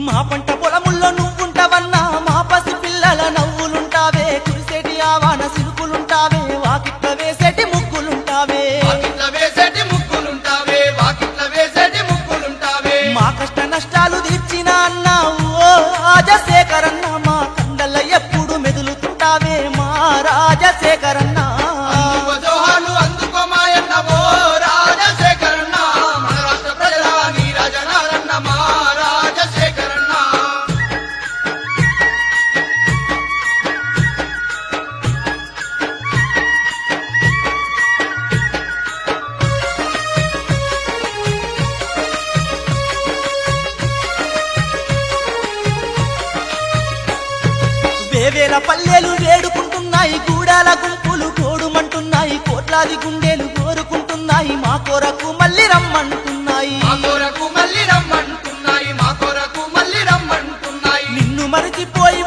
మా పంట పొలముల్లో నువ్వుంటావన్నా మా పసి పిల్లల నవ్వులుంటావే కురిసేటి ఆవాన సిలుకులుంటావే వాకిట్ల వేసేటి ముగ్గులుంటావే మా కష్ట నష్టాలు తీర్చిన అన్నా ఓ రాజశేఖరన్న మా కండల ఎప్పుడు మెదులుతుంటావే మా రాజశేఖరన్న వేవేల పల్లెలు వేడుకుంటున్నాయి గూడాల గుంపులు గోడుమంటున్నాయి కోట్లాది గుండెలు కోరుకుంటున్నాయి మా కొరకు మళ్ళీ రమ్మంటున్నాయి నిన్ను మరిచిపోయి